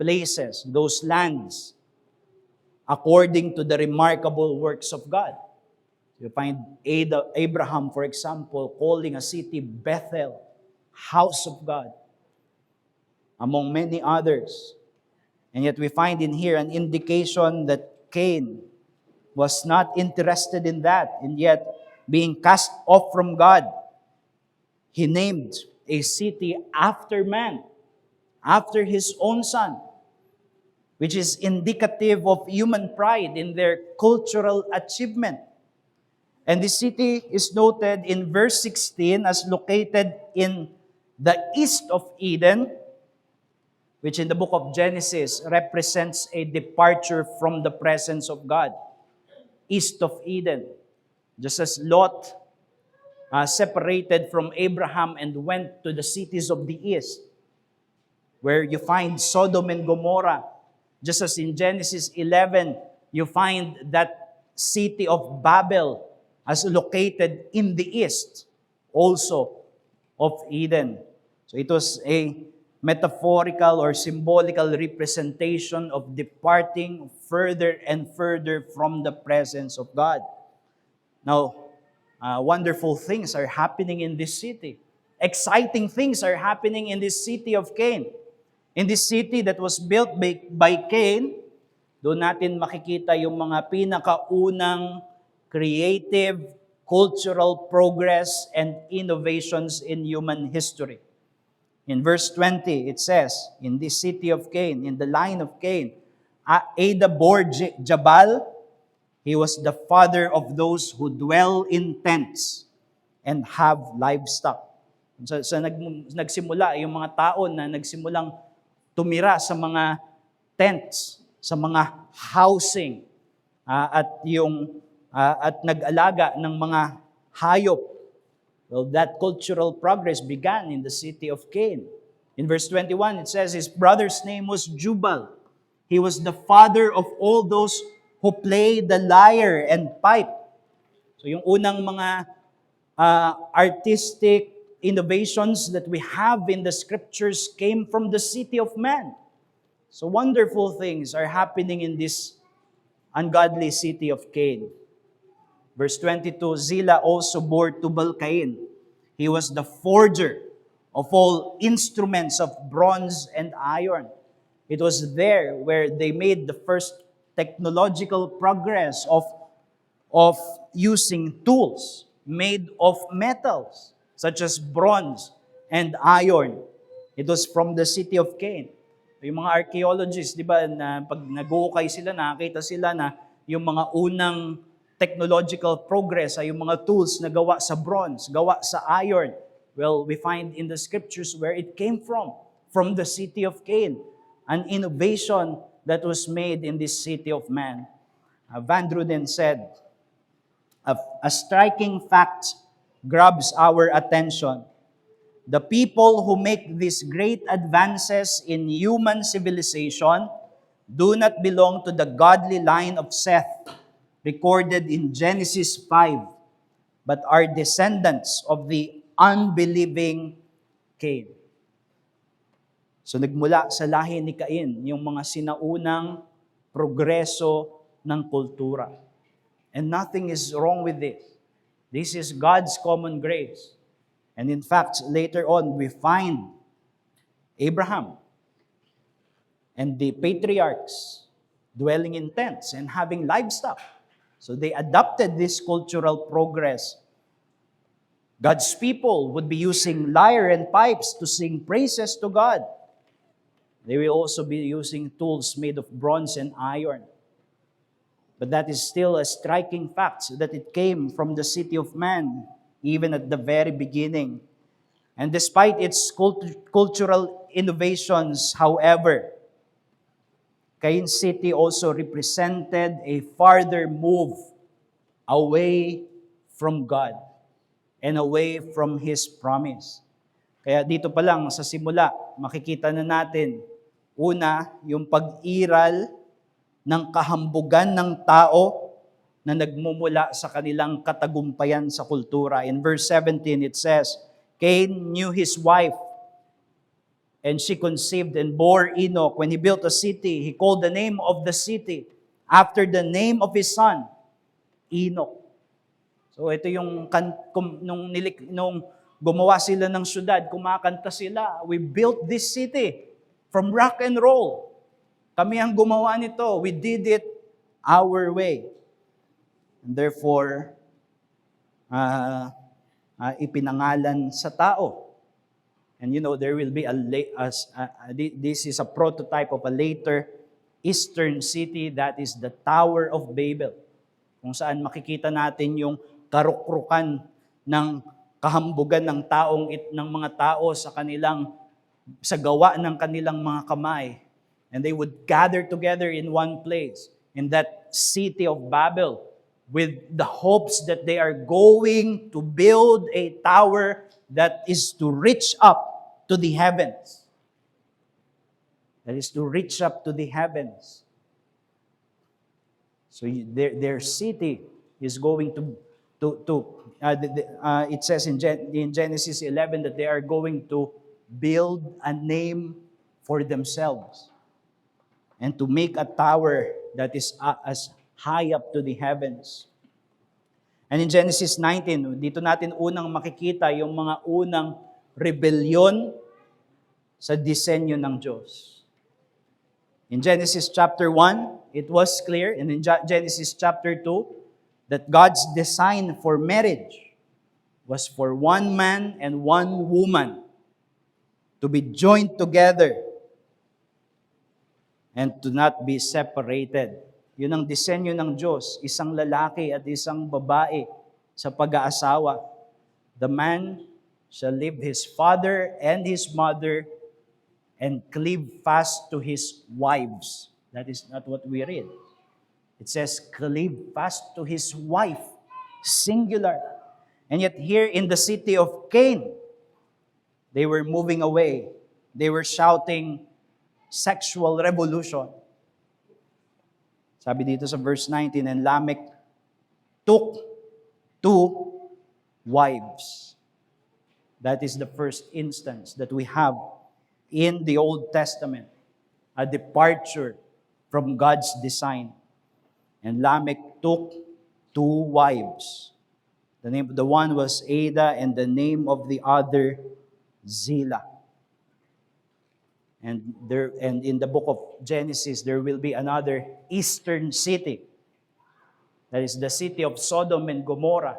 places, those lands, according to the remarkable works of God. You find Abraham, for example, calling a city Bethel, house of God, among many others. And yet we find in here an indication that Cain was not interested in that, and yet being cast off from God, he named a city after man, after his own son, which is indicative of human pride in their cultural achievement. And this city is noted in verse 16 as located in the east of Eden, which in the book of Genesis represents a departure from the presence of God. East of Eden. Just as Lot separated from Abraham and went to the cities of the east, where you find Sodom and Gomorrah. Just as in Genesis 11, you find that city of Babel as located in the east, also of Eden. So it was a metaphorical or symbolical representation of departing further and further from the presence of God. Now, wonderful things are happening in this city. Exciting things are happening in this city of Cain. In this city that was built by Cain, doon natin makikita yung mga pinakaunang creative, cultural progress and innovations in human history. In verse 20, it says, in this city of Cain, in the line of Cain, Ada bore Jabal. He was the father of those who dwell in tents and have livestock. So nagsimula, yung mga tao na nagsimulang tumira sa mga tents, sa mga housing, at nag-alaga ng mga hayop. Well, that cultural progress began in the city of Cain. In verse 21, it says, his brother's name was Jubal. He was the father of all those who play the lyre and pipe. So yung unang mga artistic innovations that we have in the scriptures came from the city of man. So wonderful things are happening in this ungodly city of Cain. Verse 22, Zillah also bore Tubal-Cain. He was the forger of all instruments of bronze and iron. It was there where they made the first technological progress of using tools made of metals, such as bronze and iron. It was from the city of Cain. Yung mga archaeologists, di ba, na pag nag-uukay sila, nakakita sila na yung mga unang technological progress ay yung mga tools na gawa sa bronze, gawa sa iron. Well, we find in the scriptures where it came from the city of Cain, an innovation that was made in this city of man. Van Druden said, a striking fact grabs our attention. The people who make these great advances in human civilization do not belong to the godly line of Seth, recorded in Genesis 5, but are descendants of the unbelieving Cain. So nagmula sa lahi ni Cain yung mga sinaunang progreso ng kultura. And nothing is wrong with this. This is God's common grace. And in fact, later on, we find Abraham and the patriarchs dwelling in tents and having livestock. So they adopted this cultural progress. God's people would be using lyre and pipes to sing praises to God. They will also be using tools made of bronze and iron. But that is still a striking fact that it came from the city of man, even at the very beginning. And despite its cultural innovations, however, Cain City also represented a farther move away from God and away from His promise. Kaya dito pa lang sa simula, makikita na natin, una, yung pag-iral ng kahambugan ng tao na nagmumula sa kanilang katagumpayan sa kultura. In verse 17, it says, Cain knew his wife, and she conceived and bore Enoch. When he built a city, he called the name of the city after the name of his son, Enoch. So ito yung nung gumawa sila ng syudad, kumakanta sila, we built this city from rock and roll. Kami ang gumawa nito. We did it our way. And therefore, ipinangalan sa tao. And there will be this is a prototype of a later eastern city, that is the Tower of Babel, kung saan makikita natin yung karukrukan ng kahambugan ng mga tao sa gawa ng kanilang mga kamay. And they would gather together in one place, in that city of Babel, with the hopes that they are going to build a tower that is to reach up to the heavens. That is to reach up to the heavens. So their city is going it says in Genesis 11 that they are going to build a name for themselves and to make a tower that is as high up to the heavens. And in Genesis 19, dito natin unang makikita yung mga unang rebellion sa disenyo ng Diyos. In Genesis chapter 1, it was clear, and in Genesis chapter 2, that God's design for marriage was for one man and one woman to be joined together and to not be separated. Yun ang disenyo ng Diyos, isang lalaki at isang babae sa pag-aasawa. The man shall leave his father and his mother and cleave fast to his wives. That is not what we read. It says, cleave fast to his wife, singular. And yet here in the city of Cain, they were moving away. They were shouting, sexual revolution. Sabi dito sa verse 19, and Lamech took 2 wives. That is the first instance that we have in the Old Testament, a departure from God's design. And Lamech took 2 wives. The name of the one was Ada, and the name of the other, Zillah. And in the book of Genesis, there will be another eastern city. That is the city of Sodom and Gomorrah,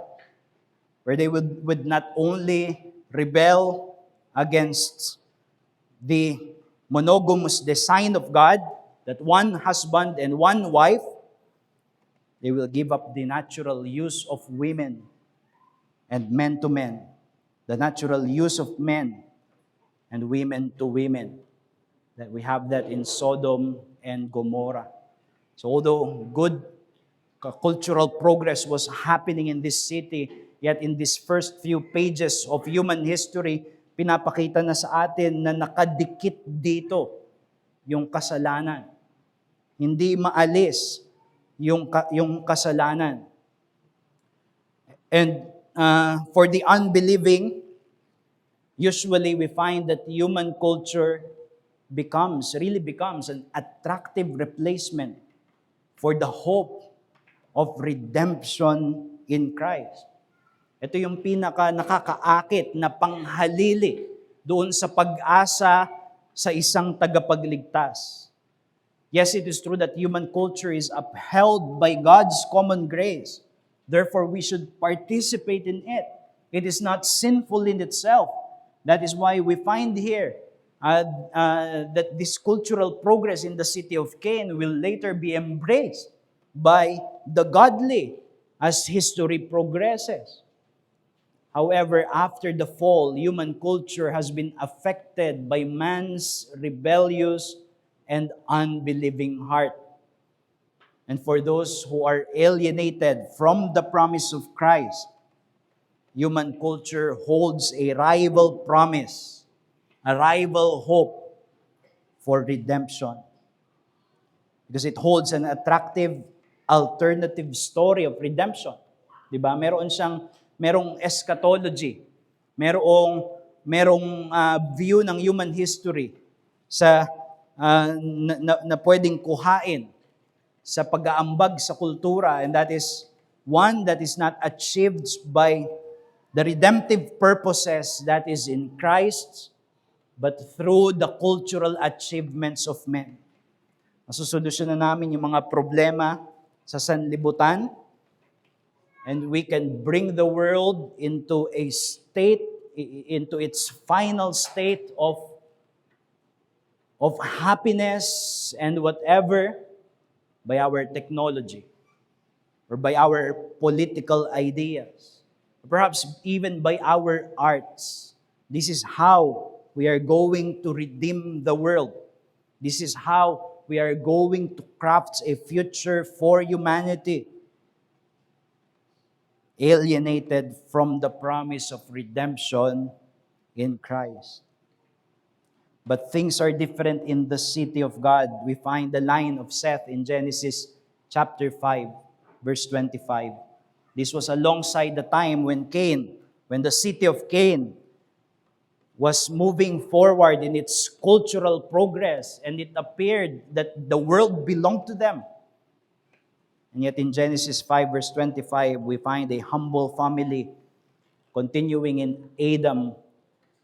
where they would not only rebel against the monogamous design of God, that one husband and one wife, they will give up the natural use of women and men to men, the natural use of men and women to women. That we have that in Sodom and Gomorrah. So although good cultural progress was happening in this city, yet in these first few pages of human history, pinapakita na sa atin na nakadikit dito yung kasalanan. Hindi maalis yung kasalanan. And for the unbelieving, usually we find that human culture really becomes an attractive replacement for the hope of redemption in Christ. Ito yung pinaka nakakaakit na panghalili doon sa pag-asa sa isang tagapagligtas. Yes, it is true that human culture is upheld by God's common grace. Therefore, we should participate in it. It is not sinful in itself. That is why we find here that this cultural progress in the city of Cain will later be embraced by the godly as history progresses. However, after the fall, human culture has been affected by man's rebellious and unbelieving heart. And for those who are alienated from the promise of Christ, human culture holds a rival promise, a rival hope for redemption. Because it holds an attractive alternative story of redemption. Diba? Merong eschatology, merong view ng human history sa na pwedeng kuhain sa pag-aambag sa kultura, and that is one that is not achieved by the redemptive purposes that is in Christ, but through the cultural achievements of men. Masusolusyonan namin yung mga problema sa sanlibutan, and we can bring the world into a state, into its final state of happiness and whatever by our technology or by our political ideas, perhaps even by our arts. This is how we are going to redeem the world. This is how we are going to craft a future for humanity, alienated from the promise of redemption in Christ. But things are different in the city of God. We find the line of Seth in Genesis chapter 5, verse 25. This was alongside the time when the city of Cain was moving forward in its cultural progress, and it appeared that the world belonged to them. And yet in Genesis 5 verse 25, we find a humble family continuing in Adam.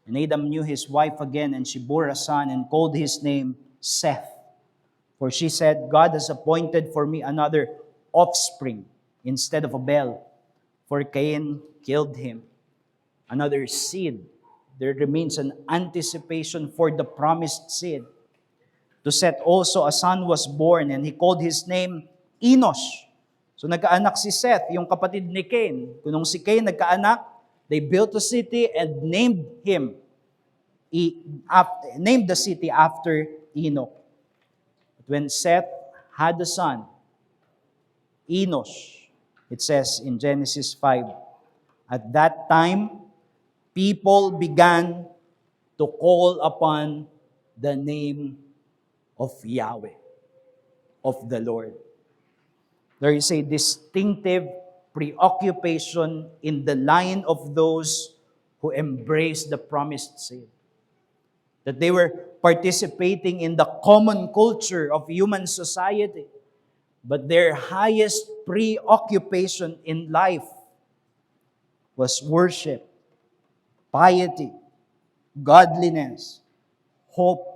And Adam knew his wife again, and she bore a son and called his name Seth. For she said, God has appointed for me another offspring instead of Abel, for Cain killed him. Another seed. There remains an anticipation for the promised seed. To Seth also a son was born, and he called his name Enosh. So nagkaanak si Seth, yung kapatid ni Cain. Kung si Cain nagkaanak, they built a city and named the city after Enoch. But when Seth had a son, Enosh, it says in Genesis 5, at that time, people began to call upon the name of Yahweh, of the Lord. There is a distinctive preoccupation in the line of those who embrace the promised seed. That they were participating in the common culture of human society, but their highest preoccupation in life was worship, piety, godliness, hope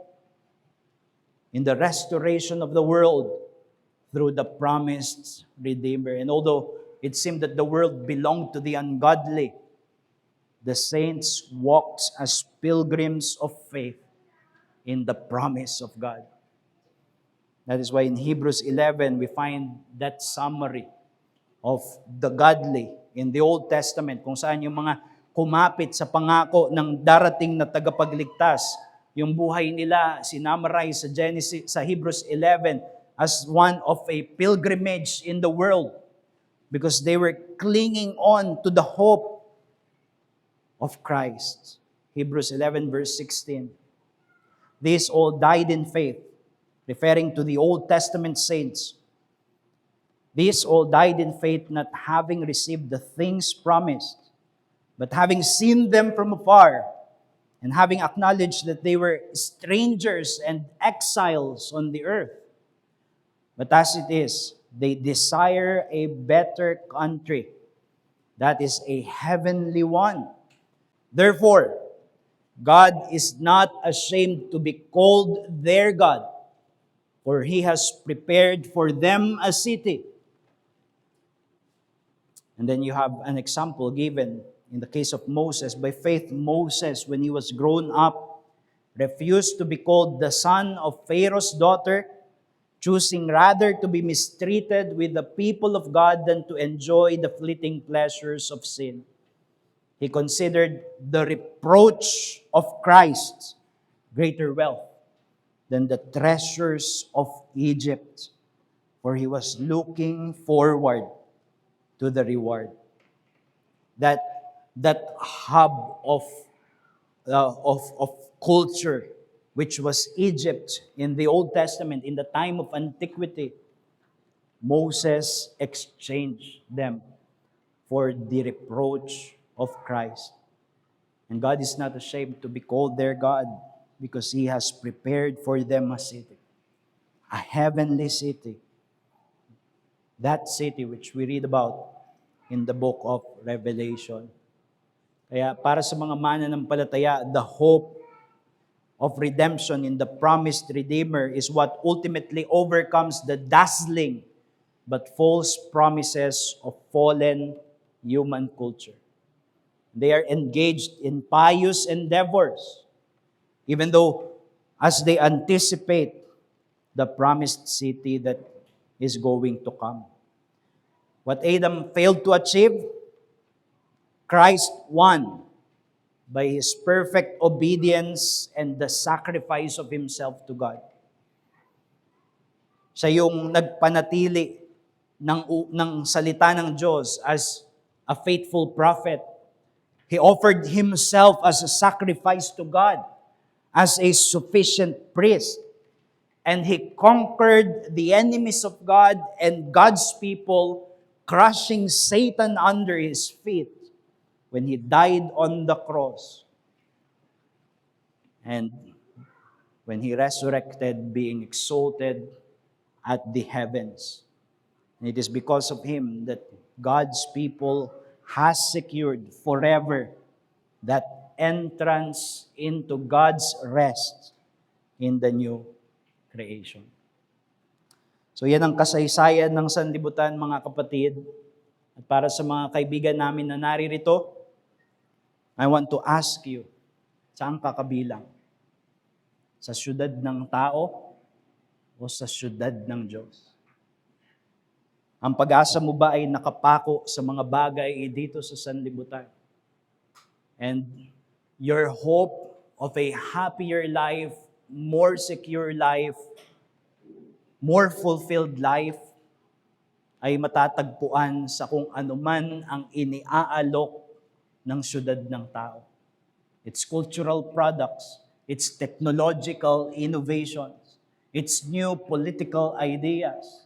in the restoration of the world through the promised Redeemer. And although it seemed that the world belonged to the ungodly, the saints walked as pilgrims of faith in the promise of God. That is why in Hebrews 11, we find that summary of the godly in the Old Testament, kung saan yung mga kumapit sa pangako ng darating na tagapagligtas, yung buhay nila sinamarize sa Hebrews 11 as one of a pilgrimage in the world, because they were clinging on to the hope of Christ. Hebrews 11 verse 16. These all died in faith, referring to the Old Testament saints. These all died in faith, not having received the things promised, But having seen them from afar, and having acknowledged that they were strangers and exiles on the earth, but as it is, they desire a better country, that is a heavenly one. Therefore, God is not ashamed to be called their God, for He has prepared for them a city. And then you have an example given in the case of Moses. By faith, Moses, when he was grown up, refused to be called the son of Pharaoh's daughter, choosing rather to be mistreated with the people of God than to enjoy the fleeting pleasures of sin. He considered the reproach of Christ greater wealth than the treasures of Egypt, for he was looking forward to the reward. That hub of culture, which was Egypt in the Old Testament, in the time of antiquity, Moses exchanged them for the reproach of Christ. And God is not ashamed to be called their God, because He has prepared for them a city, a heavenly city. That city which we read about in the book of Revelation. Kaya para sa mga mananampalataya, the hope of redemption in the promised Redeemer is what ultimately overcomes the dazzling but false promises of fallen human culture. They are engaged in pious endeavors, even though as they anticipate the promised city that is going to come. What Adam failed to achieve, Christ won by His perfect obedience and the sacrifice of Himself to God. Siya yung nagpanatili ng salita ng Diyos as a faithful prophet. He offered Himself as a sacrifice to God, as a sufficient priest. And He conquered the enemies of God and God's people, crushing Satan under His feet when He died on the cross. And when He resurrected, being exalted at the heavens. And it is because of Him that God's people has secured forever that entrance into God's rest in the new creation. So yan ang kasaysayan ng sanlibutan, mga kapatid. At para sa mga kaibigan namin na naririto, I want to ask you, saan ka kabilang? Sa syudad ng tao o sa syudad ng Diyos? Ang pag-asa mo ba ay nakapako sa mga bagay dito sa sanlibutan? And your hope of a happier life, more secure life, more fulfilled life, ay matatagpuan sa kung anuman ang iniaalok ng syudad ng tao. Its cultural products, its technological innovations, its new political ideas.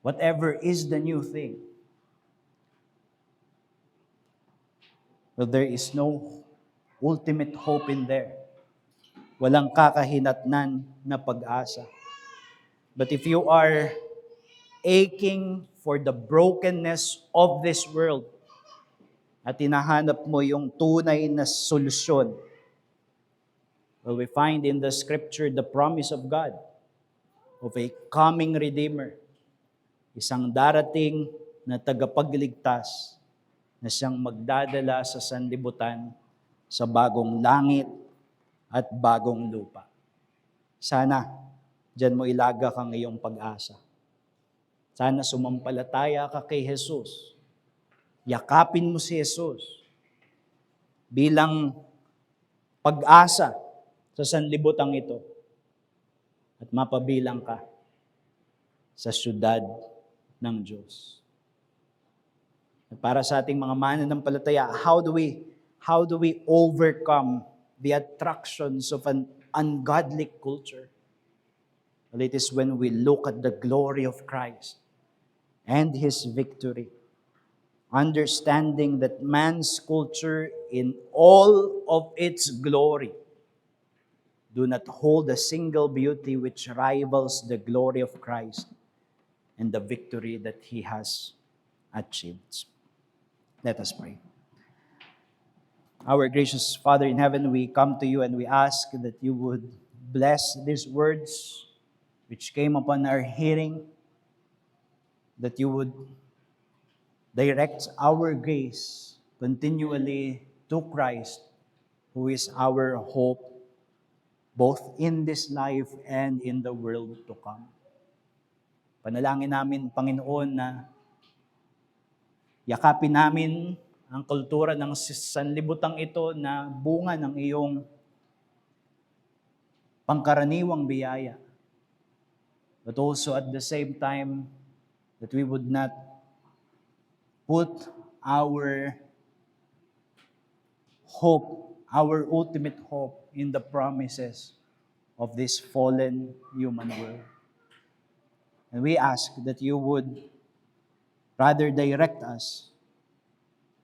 Whatever is the new thing. Well, there is no ultimate hope in there. Walang kakahinatnan na pag-asa. But if you are aching for the brokenness of this world at hinahanap mo yung tunay na solusyon, well, we find in the scripture the promise of God of a coming Redeemer, isang darating na tagapagligtas na siyang magdadala sa sanlibutan sa bagong langit at bagong lupa. Sana diyan mo ilaga kang iyong pag-asa. Sana sumampalataya ka kay Jesus. Yakapin mo si Jesus bilang pag-asa sa sanlibutang ito at mapabilang ka sa syudad ng Diyos. At para sa ating mga mananampalataya, how do we overcome the attractions of an ungodly culture? Well, it is when we look at the glory of Christ and His victory. understanding that man's culture in all of its glory do not hold a single beauty which rivals the glory of Christ and the victory that he has achieved. Let us pray. Our gracious Father in heaven, we come to you and we ask that you would bless these words which came upon our hearing, that you would direct our gaze continually to Christ, who is our hope, both in this life and in the world to come. Panalangin namin, Panginoon, na yakapin namin ang kultura ng sanlibutan ito na bunga ng iyong pangkaraniwang biyaya. But also at the same time, that we would not put our hope, our ultimate hope in the promises of this fallen human world. And we ask that you would rather direct us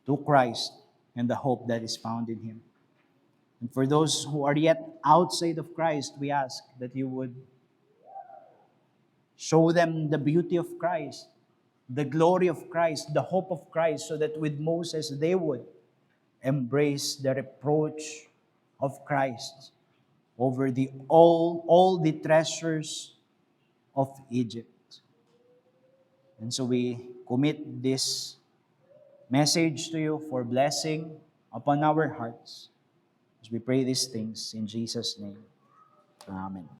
to Christ and the hope that is found in Him. And for those who are yet outside of Christ, we ask that you would show them the beauty of Christ, the glory of Christ, the hope of Christ, so that with Moses they would embrace the reproach of Christ over all the treasures of Egypt. And so we commit this message to you for blessing upon our hearts as we pray these things in Jesus' name. Amen.